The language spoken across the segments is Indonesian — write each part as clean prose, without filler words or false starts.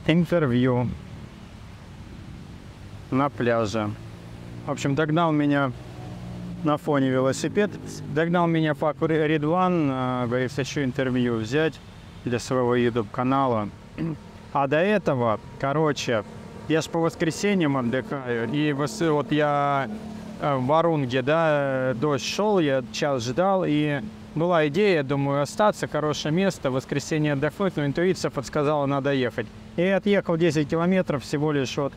интервью на пляже. В общем, догнал меня на фоне велосипед. Догнал меня Факу Ридван, говорит, хочу интервью взять для своего YouTube-канала. А до этого, короче, я ж по воскресеньям отдыхаю. И вот я в Варунге, да, дождь шел, я час ждал, и была идея, думаю, остаться, хорошее место, в воскресенье отдохнуть, но интуиция подсказала, надо ехать. И я отъехал 10 километров всего лишь от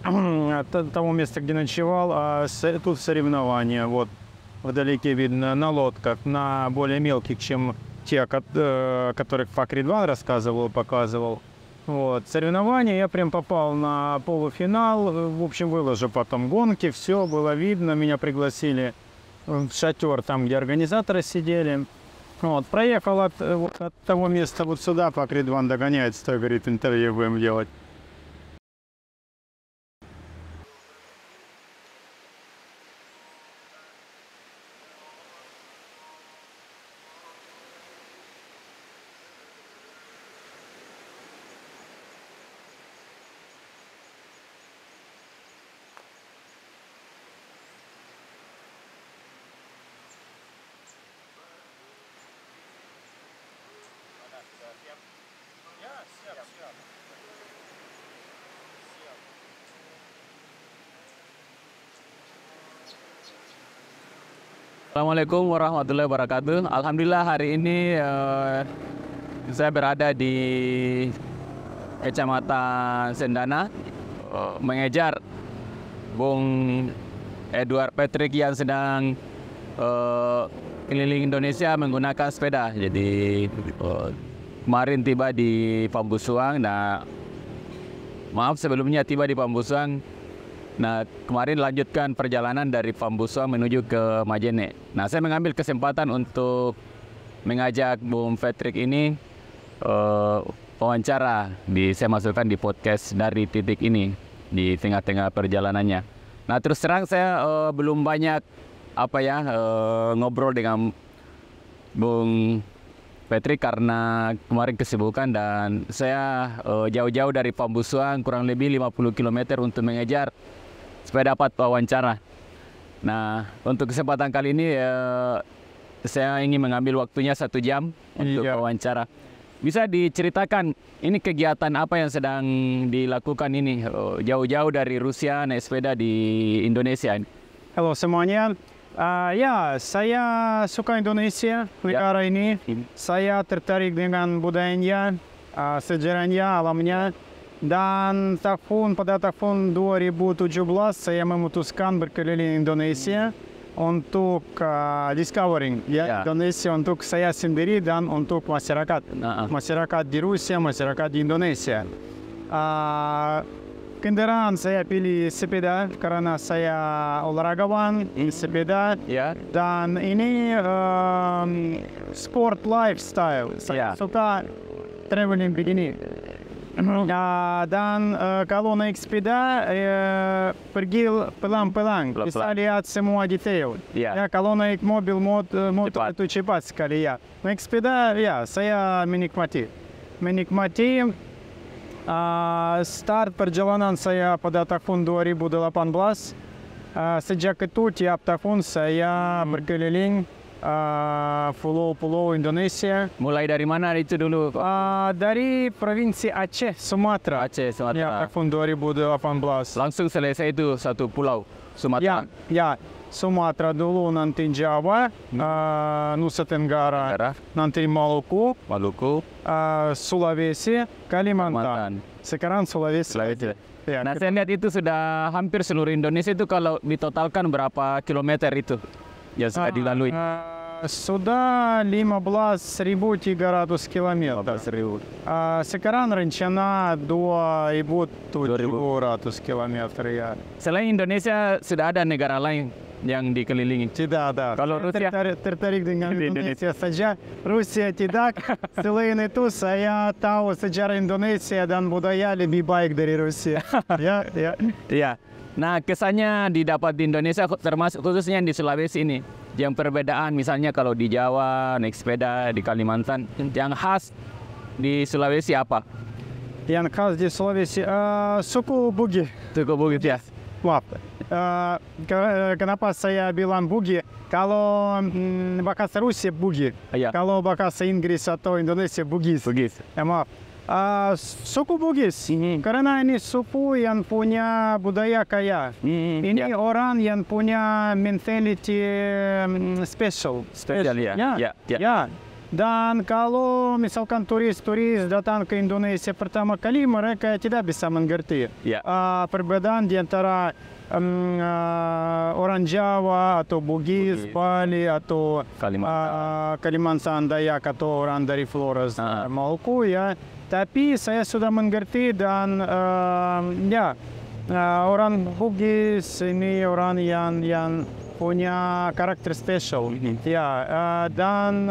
того места, где ночевал, а тут соревнования, вот, вдалеке видно, на лодках, на более мелких, чем те, о которых Фак Ридван рассказывал, показывал. Вот, соревнования, я прям попал на полуфинал, в общем, выложу потом гонки, все было видно, меня пригласили в шатер, там, где организаторы сидели. Вот, проехал от того места вот сюда, Фак Ридван догоняет, стой, говорит, интервью будем делать. Assalamualaikum warahmatullahi wabarakatuh. Alhamdulillah hari ini saya berada di Kecamatan Sendana mengejar Bung Edward Patrick yang sedang keliling Indonesia menggunakan sepeda. Jadi kemarin tiba di Pambusuang. Nah, maaf sebelumnya tiba di Pambusuang. Nah, kemarin lanjutkan perjalanan dari Pambusuang menuju ke Majene. Nah, saya mengambil kesempatan untuk mengajak Bung Patrick ini wawancara. Saya masukkan di podcast dari titik ini di tengah-tengah perjalanannya. Nah, terus terang saya belum banyak ngobrol dengan Bung Patrick karena kemarin kesibukan dan saya jauh-jauh dari Pambusuang kurang lebih 50 km untuk mengejar supaya dapat wawancara. Nah, untuk kesempatan kali ini saya ingin mengambil waktunya 1 jam untuk wawancara. Bisa diceritakan ini kegiatan apa yang sedang dilakukan ini jauh-jauh dari Rusia naik sepeda di Indonesia? Halo semuanya. Ya, saya suka Indonesia, negara ini. Saya tertarik dengan budayanya, sejarahnya, alamnya. Dan pada tahun 2017 saya memutuskan berkeliling Indonesia untuk discovering Indonesia untuk saya sendiri dan untuk masyarakat di Rusia, masyarakat di Indonesia. Kendaraan saya pilih sepeda karena saya olahragawan sepeda dan ini sport lifestyle. Saya suka traveling begini. Dan kalau naik sepeda pergi pelan-pelan, bisa lihat semua detail. Kalau naik mobil motor itu cepat sekali ya. Naik sepeda saya menikmati. Start perjalanan saya pada tahun 2018. Sejak itu tiap tahun saya berkeliling pulau-pulau Indonesia. Mulai dari mana itu dulu? Dari provinsi Aceh, Sumatera. Ya, tahun 2018. Langsung selesai itu satu pulau, Sumatera. Ya, Sumatera dulu, nanti Jawa, Nusa Tenggara, nanti Maluku, Sulawesi, Kalimantan. Sekarang Sulawesi. Ya, nah, saya lihat itu sudah hampir seluruh Indonesia itu kalau ditotalkan berapa kilometer itu? Ya, sudah dilalui. Sudah 15.300 kilometer. Sekarang rencana 2.700 kilometer ya. Selain Indonesia, sudah ada negara lain yang dikelilingi? Tidak ada. Kalau Rusia tertarik dengan Indonesia saja. Rusia tidak. Selain itu saya tahu sejarah Indonesia dan budaya lebih baik dari Rusia. Ya. Nah, kesannya didapat di Indonesia, termasuk khususnya di Sulawesi ini, yang perbedaan misalnya kalau di Jawa naik sepeda, di Kalimantan, yang khas di Sulawesi apa? Yang khas di Sulawesi, suku Bugi. Suku Bugis ya. Maaf. Kenapa saya bilang Bugi? Kalau bahasa Rusia Bugi, Iya. kalau bahasa Inggris atau Indonesia Bugis. Bugis. Maaf. Suku Bugis, karena ini suku yang punya budaya kaya. Ini ya. orang yang punya mentality special. Spesial ya. Ya. Dan kalau misalkan turis-turis datang ke Indonesia pertama kali, mereka tidak bisa mengerti Ya. perbedaan di antara orang Jawa atau Bugis, Bali atau Kalimantan Dayak atau orang dari Flores Maluku ya. Tapi saya sudah mengerti dan orang Bugis ini orang yang punya karakter spesial. Dan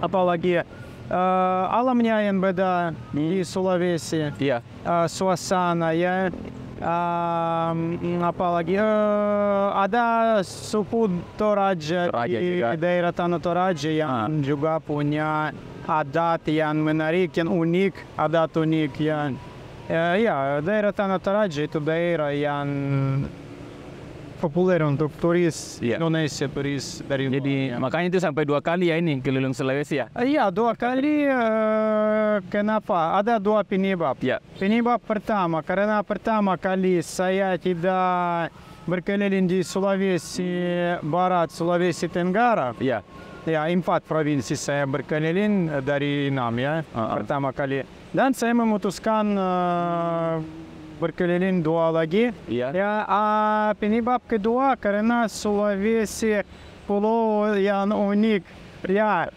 apalagi alamnya yang beda di Sulawesi. Iya. Suasana ya. Apalagi ada suku Toraja di daerah Tanah Toraja yang juga punya adat yang menarik, yang unik, adat unik yang daerah Tanah Toraja itu daerah yang populer untuk turis Indonesia, turis dari luar. Jadi makanya itu sampai 2 kali ya ini keliling Sulawesi ya? Iya, 2 kali. Kenapa? Ada 2 penyebab. Ya. Penyebab pertama, karena pertama kali saya tidak berkeliling di Sulawesi Barat, Sulawesi Tenggara. Iya. Ya, 4 provinsi saya berkeliling dari 6 ya, pertama kali. Dan saya memutuskan berkeliling 2 lagi. Iya. Penyebab kedua karena Sulawesi pulau yang unik. Ya,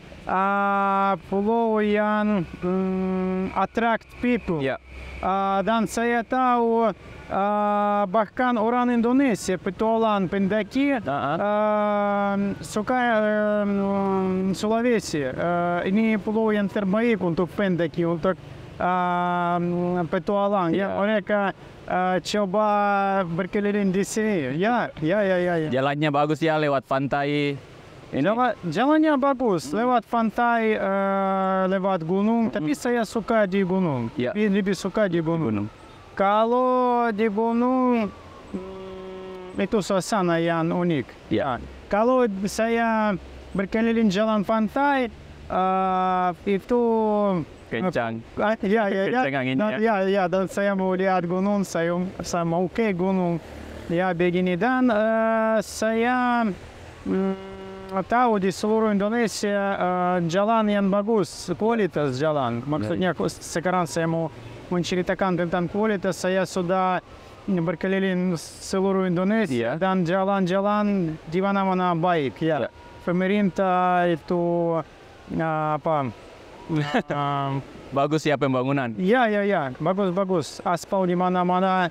pulau yang attract people. Ya. Dan saya tahu bahkan orang Indonesia petualang pendaki suka Sulawesi. Ini pulau yang terbaik untuk pendaki, untuk petualang. Ya. Mereka coba berkeliling di sini. Ya. Jalannya bagus ya lewat pantai. Jalannya bagus, lewat pantai, lewat gunung. Tapi saya suka di gunung. Ya. Lebih suka di gunung. Kalau di gunung itu suasana yang unik. Ya. Kalau saya berkeliling jalan pantai itu Kencang. Kencang anginnya. Ya, dan saya mau lihat gunung, saya mau ke gunung. Ya, begini. Dan saya tahu di seluruh Indonesia jalan yang bagus, kualitas jalan. Maksudnya sekarang saya mau menceritakan tentang kualitas. Saya sudah berkeliling seluruh Indonesia dan jalan-jalan di mana-mana baik. Ya. Pemerintah itu bagus ya pembangunan. Ya, bagus. Aspal di mana-mana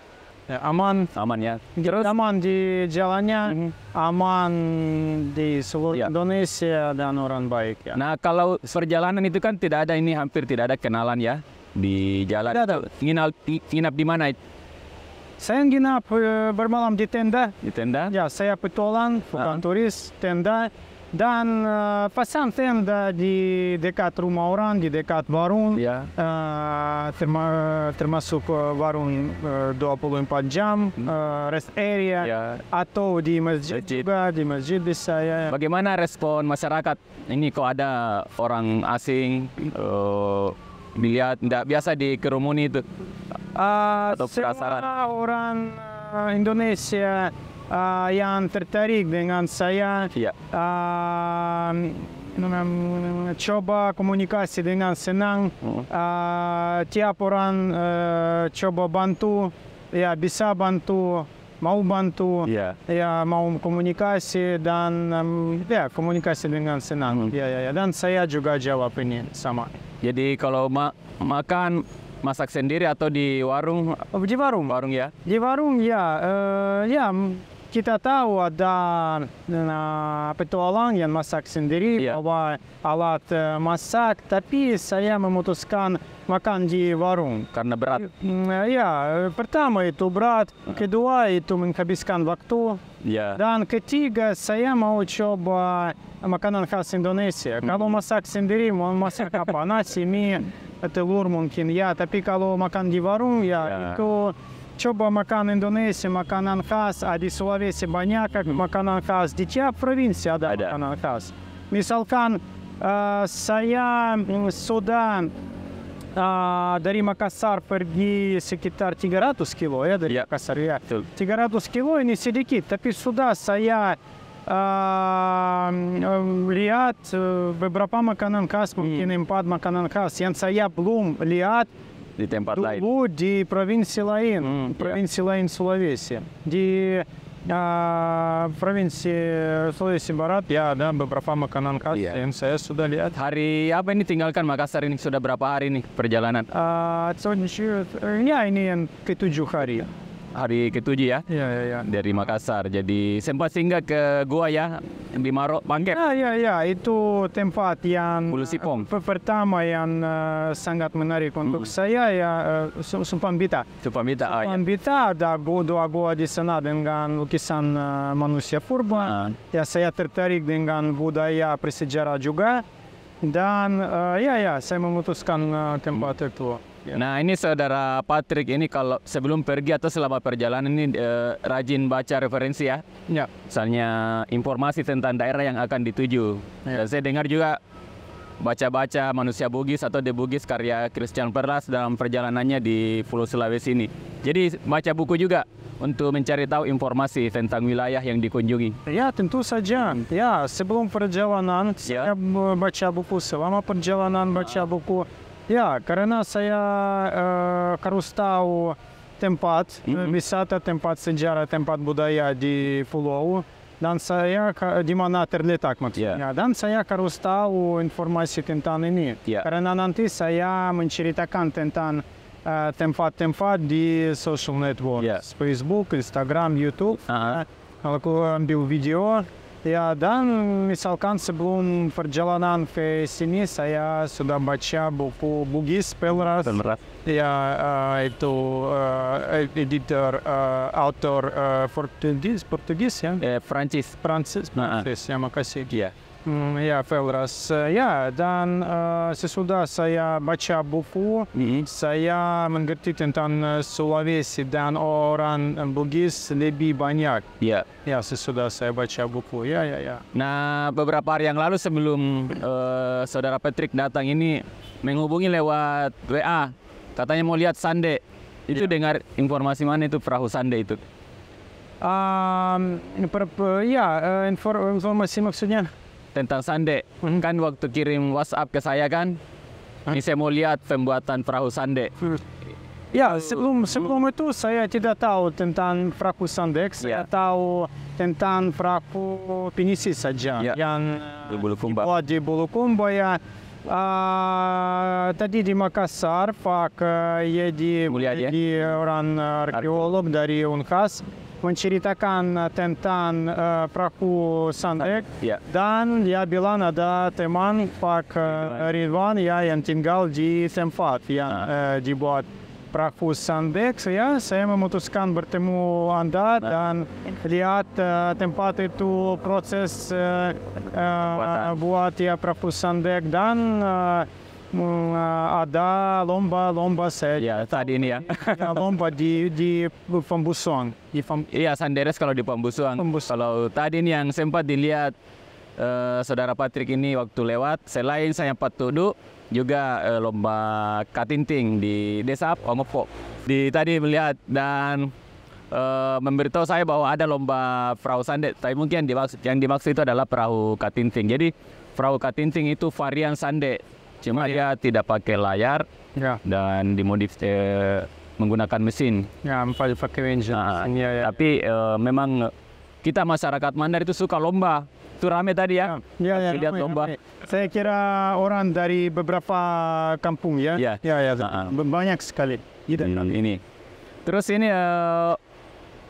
aman ya. Terus aman di jalannya, aman di seluruh Indonesia dan orang baik ya. Nah, kalau perjalanan itu kan tidak ada hampir tidak ada kenalan ya di jalan. Tidak ada. Nginap di mana? Saya nginap bermalam di tenda. Di tenda? Ya, saya petualang, bukan turis, tenda. Dan pasang tenda di dekat rumah orang, di dekat warung, termasuk warung 24 jam, rest area, atau di masjid juga, di masjid bisa ya. Bagaimana respon masyarakat? Ini kok ada orang asing, dilihat tidak biasa dikerumuni itu? Atau perasaan? Semua orang Indonesia yang tertarik dengan saya, coba komunikasi dengan senang. Tiap orang coba bantu, ya bisa bantu, mau bantu, ya mau komunikasi dan komunikasi dengan senang. Dan saya juga jawab ini sama. Jadi kalau makan masak sendiri atau di warung? Di warung. Warung ya? Di warung ya. kita tahu ada petualang yang masak sendiri, Iya. bawa alat masak, tapi saya memutuskan makan di warung. Karena berat. Ya, pertama itu berat, kedua itu menghabiskan waktu, Ya. dan ketiga saya mau coba makanan khas Indonesia. Kalau masak sendiri, mau masak apa? Nasi, mie, telur mungkin ya, tapi kalau makan di warung Ya. ya itu coba makan Indonesia, makanan khas, di Sulawesi banyak makanan khas, di tiap provinsi ada makanan khas. Misalkan saya sudah dari Makassar pergi sekitar 300 kilo ya dari Makassar ya. Betul. 300 kilo ini sedikit, tapi sudah saya lihat beberapa makanan khas, mungkin 4 makanan khas yang saya belum lihat Di tempat lain. dulu di provinsi lain, provinsi lain Sulawesi. Di provinsi Sulawesi Barat ya ada beberapa makanan khas yang saya sudah lihat. Hari apa ini tinggalkan Makassar ini? Sudah berapa hari nih perjalanan? Ya ini yang ke-7 hari. Hari ke-7 ya? Ya. Dari Makassar. Jadi sempat singgah ke gua ya di Maro Bangkep. Ya, itu tempat yang Bulu Sipong. pertama yang sangat menarik untuk saya ya, Sumpambita. Supamita. Sumpambita ada dua gua di sana dengan lukisan manusia purba. Ya, saya tertarik dengan budaya bersejarah juga, dan saya memutuskan tempat itu. Nah ini saudara Patrick ini kalau sebelum pergi atau selama perjalanan ini rajin baca referensi ya. Ya. Misalnya informasi tentang daerah yang akan dituju. Dan saya dengar juga baca-baca Manusia Bugis atau The Bugis karya Christian Perlas dalam perjalanannya di Pulau Sulawesi ini. Jadi baca buku juga untuk mencari tahu informasi tentang wilayah yang dikunjungi. Ya, tentu saja. Ya, sebelum perjalanan saya baca buku, selama perjalanan baca buku. Ya, karena saya harus tahu tempat wisata, tempat sejarah, tempat budaya di pulau, dan saya di mana terletak maksudnya. Dan saya harus tahu informasi tentang ini. Karena nanti saya menceritakan tentang tempat-tempat di social network, Facebook, Instagram, YouTube. Kalau aku ambil video. Ya, dan misalkan sebelum perjalanan ke sini saya sudah baca buku Bugis Pelras. Ya, itu editor, author Portugis ya. Prancis. Ya, makasih. Ya. Ya, Pelras. Ya, dan sesudah saya baca buku, saya mengerti tentang Sulawesi dan orang Bugis lebih banyak. Ya. Ya, sesudah saya baca buku. Ya. Nah, beberapa hari yang lalu sebelum saudara Patrick datang ini menghubungi lewat WA. Katanya mau lihat Sande. Itu dengar informasi mana itu perahu Sande itu? Informasi maksudnya? Tentang Sande. Kan waktu kirim WhatsApp ke saya kan, ini saya mau lihat pembuatan perahu Sande. Ya, sebelum itu saya tidak tahu tentang perahu Sande. Saya tahu tentang perahu pinisi saja yang dibuat di Bulukumba ya. Tadi di Makassar, Pak Yedi orang arkeolog dari Unhas menceritakan tentang perahu Sandek, dan dia bilang ada teman Pak Ridwan ya yang tinggal di tempat yang dibuat perahu Sandek. Saya memutuskan bertemu Anda dan lihat tempat itu, proses buat perahu Sandek, dan ada lomba saya. Ya, tadi ini ya. Lomba di Pembusuan. Iya, Sanderes kalau di Pembusuan. Kalau tadi ini yang sempat dilihat saudara Patrick ini waktu lewat, selain saya Patudu, juga lomba katinting di desa Omopo. Tadi melihat dan memberitahu saya bahwa ada lomba perahu Sande, tapi mungkin yang dimaksud itu adalah perahu katinting. Jadi perahu katinting itu varian Sande, cuma dia tidak pakai layar dan dimodif menggunakan mesin. Ya, pakai mesin. Tapi memang kita masyarakat Mandar itu suka lomba. Itu rame tadi ya. Lihat lomba. Saya kira orang dari beberapa kampung ya. Ya. Banyak sekali. Ini. Terus ini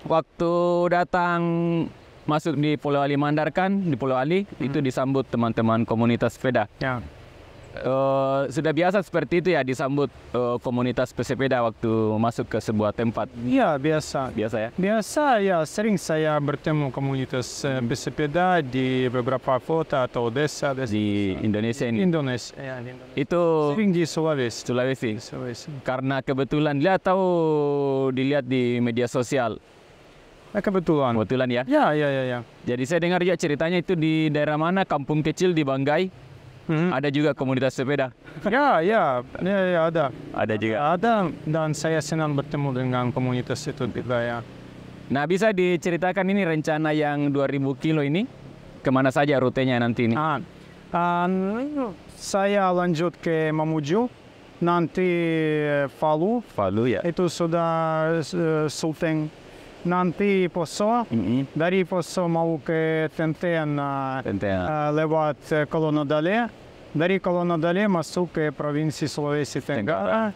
waktu datang masuk di Pulau Ali Mandar kan, di Pulau Ali itu disambut teman-teman komunitas sepeda. Ya. Sudah biasa seperti itu ya disambut komunitas pesepeda waktu masuk ke sebuah tempat. Iya, biasa. Biasa ya? Biasa ya, sering saya bertemu komunitas bersepeda di beberapa kota atau desa Di Indonesia ini. Indonesia. Ya, di Indonesia. Itu Sering di Sulawesi. Sulawesi. Karena kebetulan lihat atau dilihat di media sosial. Kebetulan. Kebetulan ya. Ya. Jadi saya dengar juga ceritanya itu di daerah mana, kampung kecil di Banggai. Ada juga komunitas sepeda. Ya, ada. Ada juga. Ada, dan saya senang bertemu dengan komunitas itu juga ya. Nah, bisa diceritakan ini rencana yang 2000 kilo ini kemana saja rutenya nanti ini? Saya lanjut ke Mamuju, nanti Palu, Palu ya. itu sudah Sulteng. Nanti Poso, dari Poso mau ke Tenten lewat Kolonodale. Dari Kolonodale masuk ke Provinsi Sulawesi Tenggara.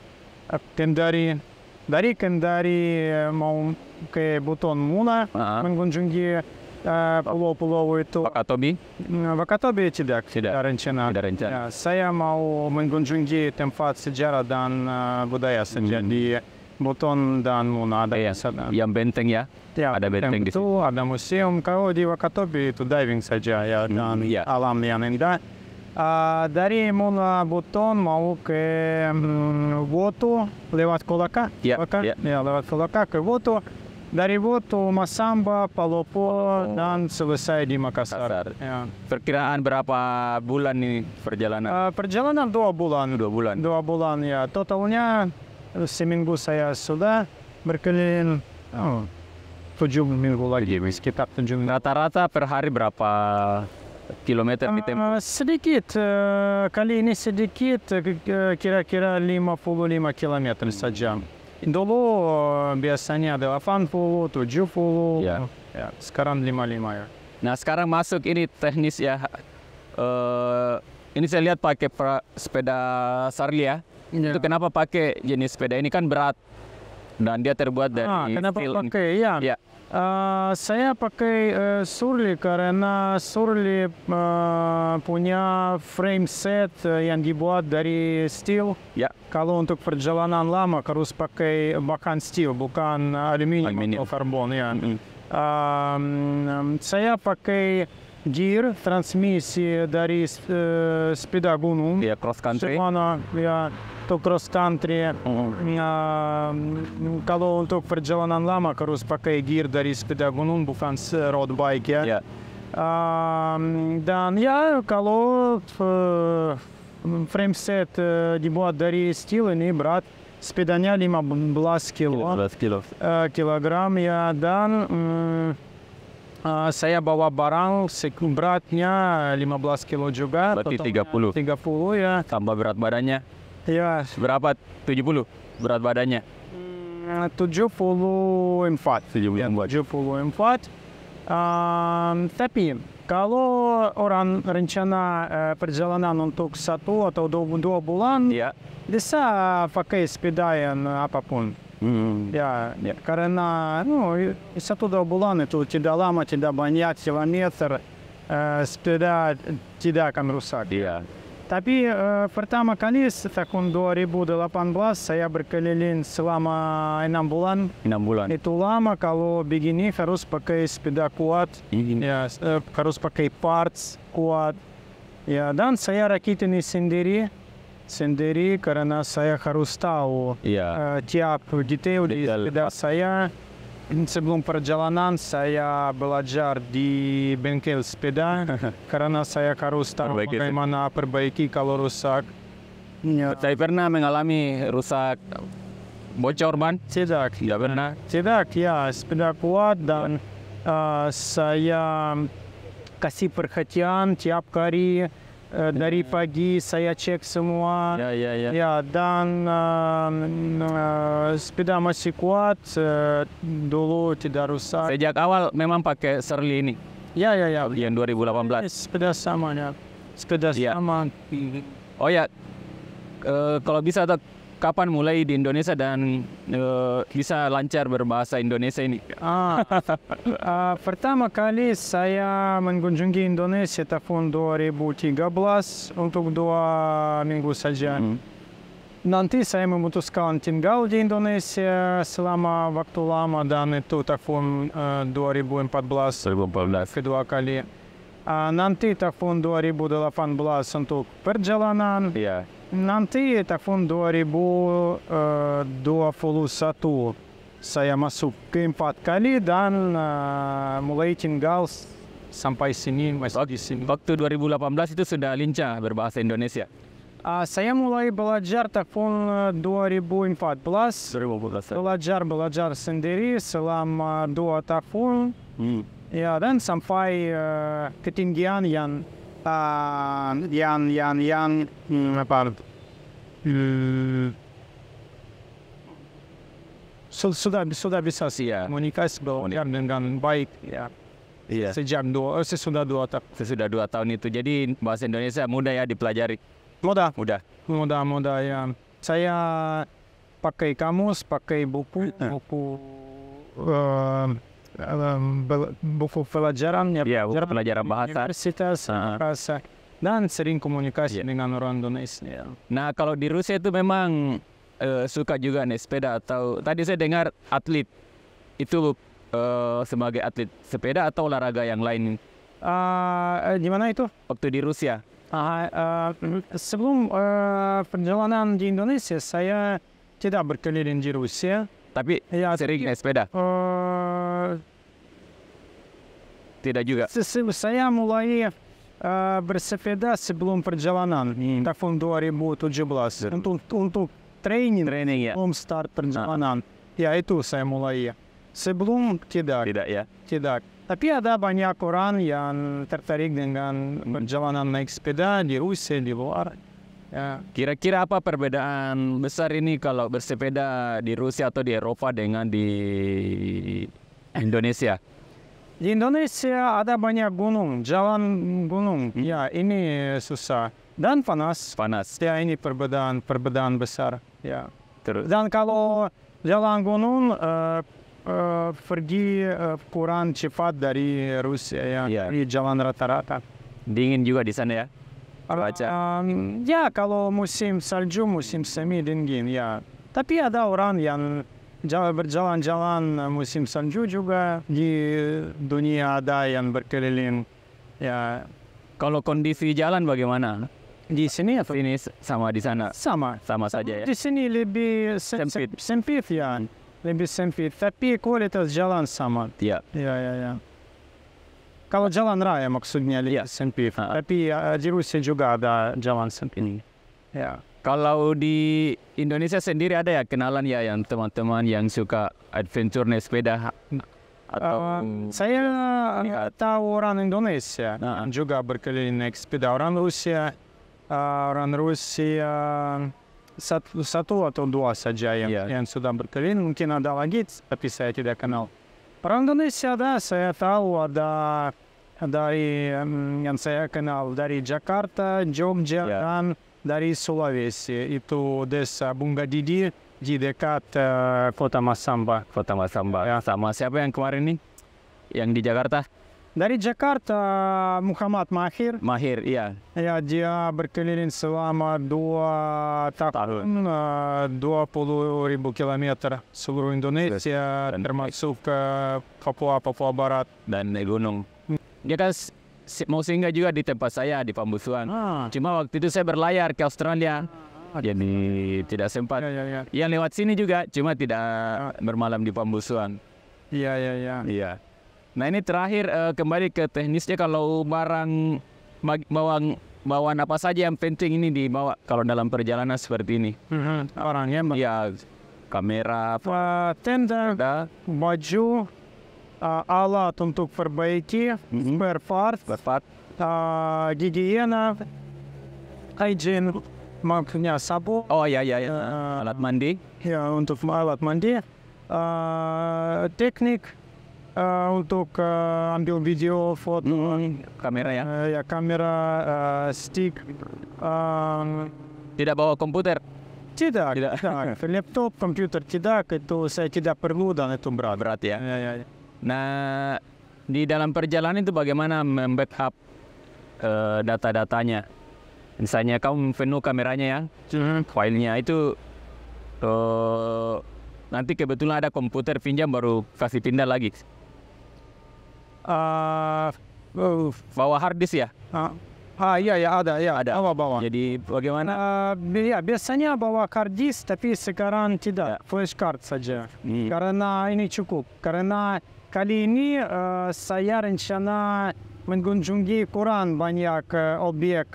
Dari Kendari mau ke Buton Mula, mengunjungi pulau-pulau itu. Wakatobi? Wakatobi tidak rencana. Tidak rencana. Ya, saya mau mengunjungi tempat sejarah dan budaya saja di Buton dan Muna ada yang benteng ya? Ya, ada benteng di situ. Itu ada museum. Kalau di Wakatobi itu diving saja ya, dan alam yang indah. Dari Muna Buton mau ke Woto lewat Kolaka. Ya, lewat Kolaka ke Woto. Dari Woto Masamba, Palopo, dan selesai di Makassar. Ya. Perkiraan berapa bulan ini perjalanan? Perjalanan 2 bulan. 2 bulan. 2 bulan ya. Totalnya seminggu saya sudah berkeliling 7 minggu lagi, sekitar 7 minggu. Rata-rata per hari berapa kilometer ditempuh? Sedikit, kali ini sedikit, kira-kira 55 kilometer saja. Dulu biasanya 80, 70, ya, sekarang 55 ya. Nah sekarang masuk ini teknis ya. Ini saya lihat pakai sepeda Sarli ya. Itu kenapa pakai jenis sepeda ini, kan berat dan dia terbuat dari kenapa steel. pakai ya? Saya pakai Surly karena Surly punya frame set yang dibuat dari steel. Ya. Kalau untuk perjalanan lama harus pakai bahan steel, bukan aluminium atau karbon ya. Saya pakai gear transmisi dari sepeda gunung. Ya, cross country. Untuk cross country. Kalau untuk perjalanan lama harus pakai gear dari sepeda gunung, bukan road bike ya. Dan ya kalau frame set dibuat dari steel ini berat, sepedanya 15 kilogram ya, dan saya bawa barang beratnya 15 kilo juga. Berarti 30 ya. Tambah berat badannya. Ya. Berapa? 70 berat badannya? 74. Tapi kalau orang rencana perjalanan untuk 1 atau 2 bulan, bisa pakai sepeda yang apapun. Ya, karena 1-2 bulan itu tidak lama, tidak banyak kilometer, sepeda tidak akan rusak. Tapi pertama kali tahun 2018 saya berkeliling selama 6 bulan. 6 bulan. Itu lama, kalau begini harus pakai sepeda kuat, ya, harus pakai parts kuat. Ya, dan saya rakit ini sendiri karena saya harus tahu tiap detail di sepeda saya. Sebelum perjalanan saya belajar di bengkel sepeda karena saya harus tahu bagaimana perbaiki kalau rusak. Saya pernah mengalami rusak bocor ban? Tidak pernah. Tidak, ya, sepeda kuat, dan saya kasih perhatian tiap hari. Dari pagi saya cek semua. Ya, dan sepeda masih kuat, dulu tidak rusak. Sejak awal memang pakai Surly ini? Ya. Yang 2018? Sepeda sama ya. Sepeda sama. Oh ya, kalau bisa kapan mulai di Indonesia dan bisa lancar berbahasa Indonesia ini? Pertama kali saya mengunjungi Indonesia tahun 2013 untuk 2 minggu saja. Nanti saya memutuskan tinggal di Indonesia selama waktu lama dan itu tahun 2014 kedua kali. Nanti tahun 2018 untuk perjalanan. Iya. Nanti tahun 2021 saya masuk keempat kali dan mulai tinggal sampai sini, masih di sini. Waktu 2018 itu sudah lincah berbahasa Indonesia. Saya mulai belajar tahun 2014. Belajar sendiri selama 2 tahun. Ya, dan sampai ketinggian yang sudah bisa komunikasi belajar dengan baik. Ya. Iya. Sesudah 2 tahun. Sesudah 2 tahun itu. Jadi bahasa Indonesia mudah ya dipelajari. Mudah ya. Saya pakai kamus, pakai buku pelajaran ya, buku pelajaran bahasa universitas bahasa dan sering komunikasi dengan orang Indonesia. Nah, kalau di Rusia itu memang suka juga naik sepeda atau tadi saya dengar atlet itu sebagai atlet sepeda atau olahraga yang lain. Gimana itu? Waktu di Rusia. Sebelum perjalanan di Indonesia, saya tidak berkeliling di Rusia. Tapi sering naik sepeda? Tidak juga. Saya mulai bersepeda sebelum perjalanan tahun 2017 untuk training ya. Sebelum start perjalanan. Ya itu saya mulai. Sebelum tidak. Tapi ada banyak orang yang tertarik dengan perjalanan naik sepeda di Rusia, di luar. Ya. Kira-kira apa perbedaan besar ini kalau bersepeda di Rusia atau di Eropa dengan di Indonesia? Di Indonesia ada banyak gunung, jalan gunung. Ya, ini susah dan panas. Ya, ini perbedaan besar. Ya. Terus. Dan kalau jalan gunung pergi kurang cepat dari Rusia ya. Di jalan rata-rata. Dingin juga di sana ya? Ya, kalau musim salju, musim semi dingin ya. Tapi ada orang yang berjalan-jalan musim salju juga di dunia, ada yang berkeliling. Ya. Kalau kondisi jalan bagaimana? Di sini atau ini sama di sana? Sama saja ya. Di sini lebih sempit ya. Lebih sempit, tapi kualitas jalan sama. Iya. Ya. Kalau jalan raya maksudnya lebih sempit. Tapi di Rusia juga ada jalan sempit. Ya. Kalau di Indonesia sendiri ada ya kenalan ya yang teman-teman yang suka adventure naik sepeda? Atau saya tahu orang Indonesia juga berkeliling naik sepeda. Orang Rusia satu atau 2 saja yang sudah berkeliling. Mungkin ada lagi, tapi saya tidak kenal. Orang Indonesia saya tahu ada dari yang saya kenal dari Jakarta, Jogja, dan dari Sulawesi. Itu desa Bungadidi di dekat Kota Masamba. Ya. Sama siapa yang kemarin nih? Yang di Jakarta? Dari Jakarta, Muhammad Mahir. Iya. Ya, dia berkeliling selama 2 tahun, 20.000 kilometer seluruh Indonesia, termasuk Papua Barat. Dan naik gunung. Dia kan mau singgah juga di tempat saya, di Pambusuan. Cuma waktu itu saya berlayar ke Australia. Jadi tidak sempat. Yang lewat sini juga, cuma tidak bermalam di Pambusuan. Iya. Nah ini terakhir kembali ke teknisnya, kalau barang bawaan apa saja yang penting ini dibawa kalau dalam perjalanan seperti ini? Orangnya ya, kamera, tenda, baju, alat untuk perbaiki, spare part, gigiena, hygiene, maksudnya sabun. Alat mandi. Ya, untuk alat mandi, teknik. Untuk ambil video, foto, kamera kamera, stick. Tidak bawa komputer? Tidak, Tidak. tidak. Laptop, komputer tidak, itu saya tidak perlu dan itu berat. Berat ya. Ya, ya, ya. Nah, di dalam perjalanan itu bagaimana membackup data-datanya? Misalnya kamu penuh kameranya ya, filenya itu nanti kebetulan ada komputer pinjam baru kasih pindah lagi. Bawa hard disk ya? Iya, ya ada, ya Ada. bawa. Jadi bagaimana? Ya, biasanya bawa hard disk, tapi sekarang tidak, flash card saja. Karena ini cukup. Karena kali ini saya rencana mengunjungi kurang banyak objek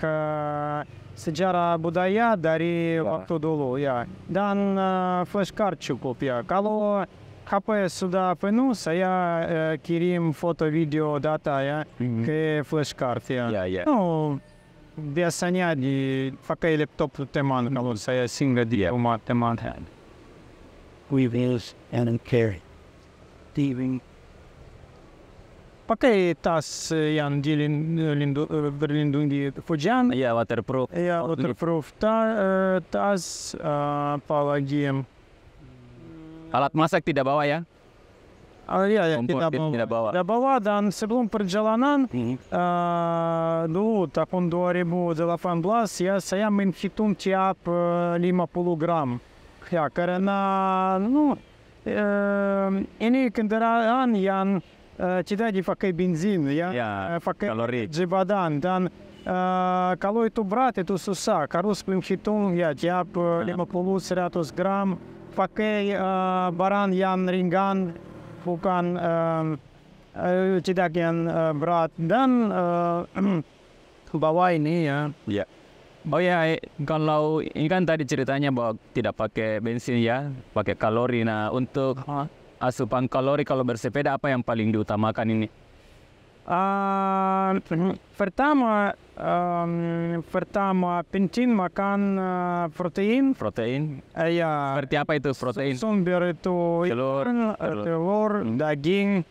sejarah budaya dari waktu dulu, ya. Dan flash card cukup, ya. Kalau HP sudah penuh, saya kirim foto, video, data ya ke flash card, ya. Ya. No, biasanya dipakai laptop teman kalau saya singgah di rumah teman. We use and carry. Thieving. Pakai tas yang berlindung di hujan. Iya, waterproof. Ya, waterproof. Tas apa lagi? Alat masak tidak bawa ya? Iya, Kompor tidak bawa. Tidak bawa, dan sebelum perjalanan dulu tahun 2018 ya saya menghitung tiap 50 gram. Ya, karena ini kendaraan yang tidak dipakai bensin ya, pakai kalori. badan, dan kalau itu berat itu susah, harus menghitung ya tiap 50-100 gram. Pakai barang yang ringan, bukan tidak yang berat, dan bawa ini ya. Ya. Oh ya, kalau ini kan tadi ceritanya bahwa tidak pakai bensin ya, pakai kalori. Nah, untuk asupan kalori kalau bersepeda apa yang paling diutamakan ini? Pertama penting makan protein. Protein. Ya. Seperti apa itu protein? Sumber itu telur, daging,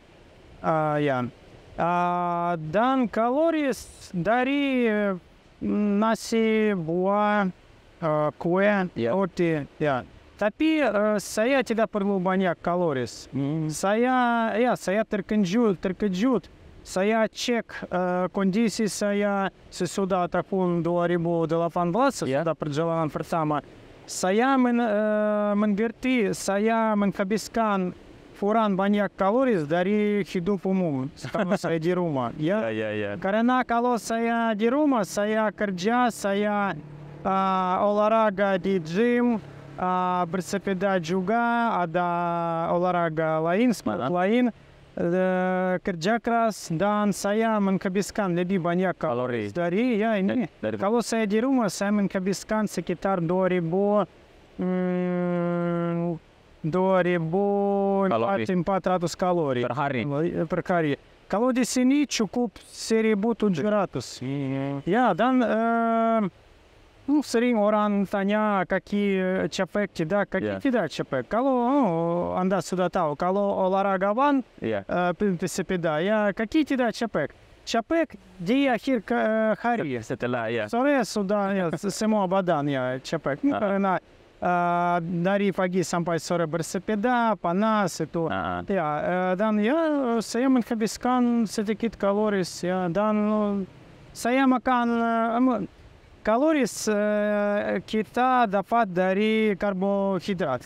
ya. Dan kalori dari nasi, buah, kue, roti, ya. Tapi saya tidak perlu banyak kalori. Saya terkejut. Saya cek kondisi saya sesudah tahun 2018, sesudah perjalanan pertama. Saya mengerti, saya menghabiskan kurang banyak kalori dari hidup umum kalau saya di rumah. Ya. Karena kalau saya di rumah, saya kerja, saya olahraga di gym, bersepeda juga, ada olahraga lain, sport lain. Kerja keras, dan saya menghabiskan lebih banyak kalori dari ini. Kalau saya di rumah, saya menghabiskan sekitar 2.400 kalori Per hari. Kalau di sini cukup 1.700. Ya, dan sering orang tanya kaki capek tidak, tidak capek. Kalau Anda sudah tahu, kalau olahragawan pesepeda ya kaki tidak capek. Capek di akhir hari. Setelah Sore sudah semua badan capek. Karena dari pagi sampai sore bersepeda panas itu. Dan saya menghabiskan sedikit kalori dan saya makan. Kalori kita dapat dari karbohidrat.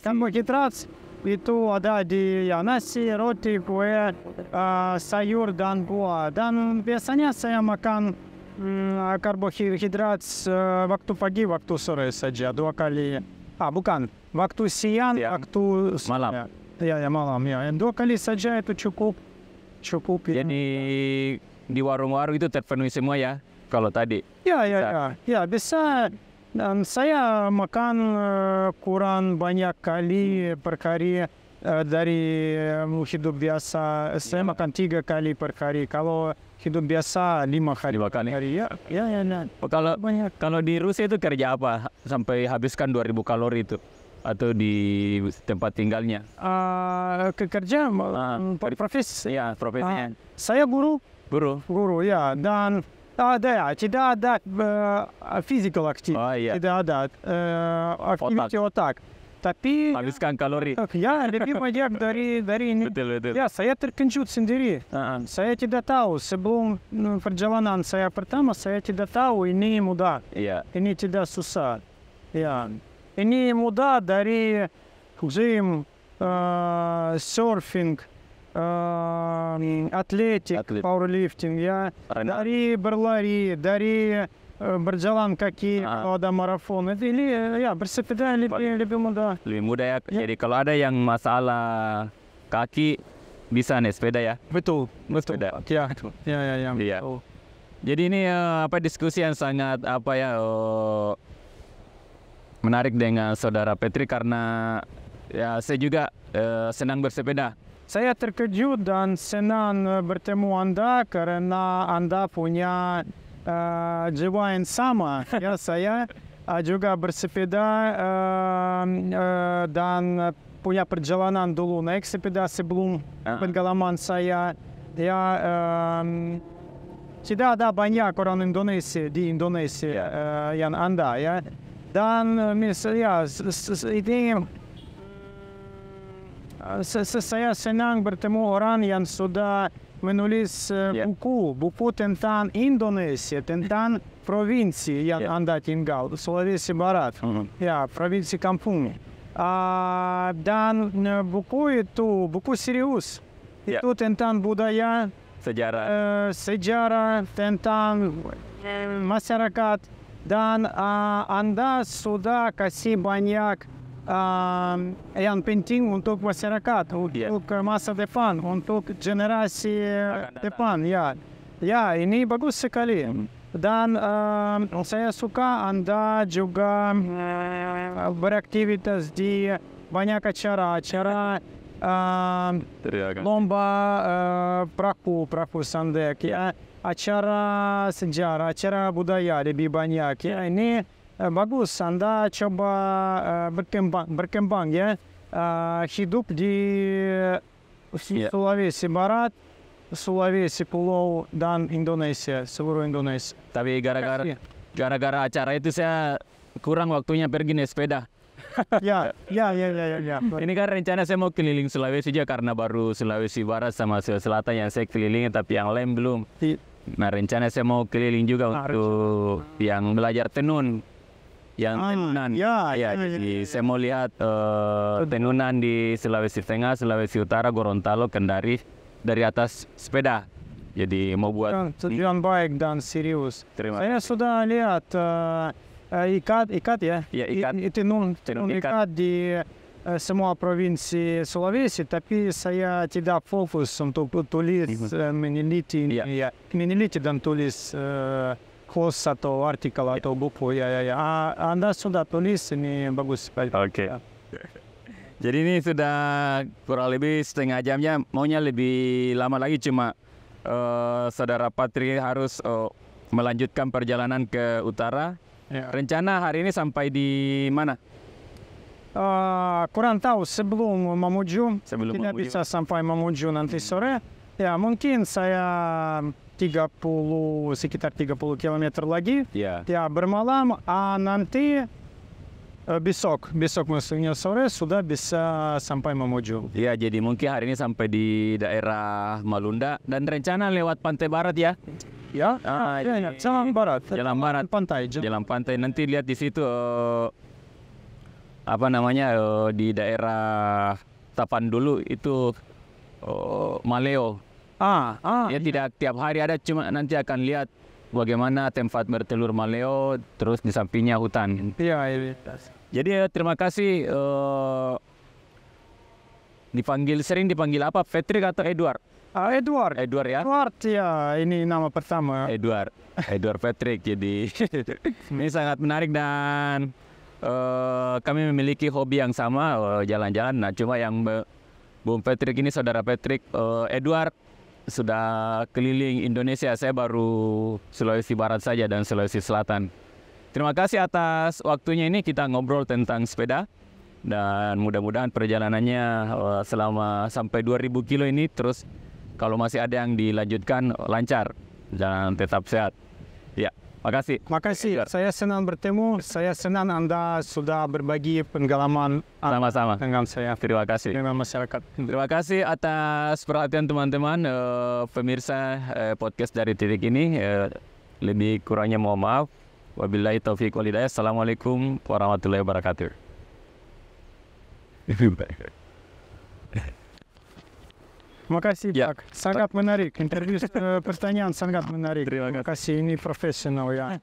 Karbohidrat itu ada di nasi, roti, kue, sayur, dan buah. Dan biasanya saya makan karbohidrat waktu pagi, waktu sore saja, 2 kali. Bukan, waktu siang, waktu malam. Malam. 2 kali saja itu cukup. Jadi di warung-warung itu terpenuhi semua ya? Kalau tadi? Ya, bisa. Dan saya makan kurang banyak kali per hari dari hidup biasa. Saya makan 3 kali per hari. Kalau hidup biasa 5 kali. 5 kali. Ya. Kalau di Rusia itu kerja apa sampai habiskan 2.000 kalori itu? Atau di tempat tinggalnya? Kerja profesi. Ya, profesinya. Saya guru. Guru. Ya, dan Ada ya, tidak ada physical activity, Oh, iya. tidak ada aktiviti otak. Tapi Habiskan kalori. ya lebih banyak dari ini. Betul. Ya, saya terkejut sendiri. Saya tidak tahu sebelum perjalanan saya pertama, saya tidak tahu ini mudah. Iya. Ini tidak susah. Ya, ini mudah dari gym, surfing, atletik, Atlet. powerlifting, ya, Renang. dari berlari, dari berjalan kaki, kalau ada maraton, ini ya bersepeda lebih mudah. Lebih mudah ya. Ya. Jadi kalau ada yang masalah kaki bisa naik sepeda ya. Betul. Sepeda. Ya. Iya. Betul. Jadi ini diskusi yang sangat menarik dengan saudara Petri karena ya saya juga senang bersepeda. Saya terkejut dan senang bertemu Anda karena Anda punya jiwa yang sama. Ya, saya juga bersepeda dan punya perjalanan dulu naik sepeda sebelum pengalaman saya. Ya, tidak ada banyak orang Indonesia di Indonesia yang Anda ya. Dan misalnya ini saya senang bertemu orang yang sudah menulis buku tentang Indonesia, tentang provinsi yang Anda tinggal, Sulawesi Barat, ya, provinsi Kampung. Dan buku itu buku serius, itu tentang budaya, sejarah tentang masyarakat, dan Anda sudah kasih banyak yang penting untuk masyarakat, untuk masa depan, untuk generasi depan. Ya, ini bagus sekali. Dan saya suka Anda juga beraktivitas di banyak acara lomba perahu sandek, ya, acara sejarah, acara budaya lebih banyak. Ya, ini bagus. Anda coba berkembang ya, hidup di Sulawesi Barat, Sulawesi Pulau, dan Indonesia, seluruh Indonesia. Tapi gara-gara acara itu saya kurang waktunya pergi naik sepeda. Ya. Ini kan rencana saya mau keliling Sulawesi aja karena baru Sulawesi Barat sama Sulawesi Selatan yang saya kelilingi, tapi yang lain belum. Nah, rencana saya mau keliling juga untuk yang belajar tenun. Yang tenunan. Jadi saya mau lihat tenunan di Sulawesi Tengah, Sulawesi Utara, Gorontalo, Kendari dari atas sepeda. Jadi mau buat tujuan baik dan serius. Terima Saya sudah lihat ikat ya. Ya, ikat. Tenun ikat di semua provinsi Sulawesi, tapi saya tidak fokus untuk tulis, meneliti dan tulis post atau artikel atau buku. Anda sudah tulis, ini bagus sekali. Oke. Jadi ini sudah kurang lebih setengah jamnya, maunya lebih lama lagi, cuma saudara Patri harus melanjutkan perjalanan ke utara. Rencana hari ini sampai di mana? Kurang tahu, sebelum Mamuju, tidak bisa sampai Mamuju nanti sore. Ya, mungkin saya sekitar 30 km lagi. Ya, bermalam, nanti besok maksudnya sore sudah bisa sampai Mamuju. Ya, jadi mungkin hari ini sampai di daerah Malunda dan rencana lewat pantai barat ya. Jalan barat. Jalan pantai. Nanti lihat di situ di daerah Tapandulu itu Maleo. Ya, tidak tiap hari ada, cuma nanti akan lihat bagaimana tempat bertelur maleo, terus di sampingnya hutan. Jadi terima kasih. Sering dipanggil apa? Patrick atau Edward? Edward ya. Edward ya, ini nama pertama. Edward Patrick. Jadi ini sangat menarik dan kami memiliki hobi yang sama, jalan-jalan. Nah, cuma yang Bung Patrick ini, saudara Patrick, Edward sudah keliling Indonesia. Saya baru Sulawesi Barat saja dan Sulawesi Selatan. Terima kasih atas waktunya ini, kita ngobrol tentang sepeda. Dan mudah-mudahan perjalanannya selama sampai 2000 kilo ini terus, kalau masih ada yang dilanjutkan, lancar dan tetap sehat. Ya, makasih. Makasih, saya senang bertemu. Saya senang Anda sudah berbagi pengalaman Sama-sama. dengan saya, Terima kasih. dengan masyarakat. Terima kasih atas perhatian teman-teman pemirsa podcast dari Titik ini. Lebih kurangnya mohon maaf. Wabillahi taufiq wal hidayah. Assalamualaikum warahmatullahi wabarakatuh. Terima kasih, Ya. Pak. Sangat menarik. Interview pertanyaan sangat menarik. Terima kasih. Terima kasih, ini profesional ya.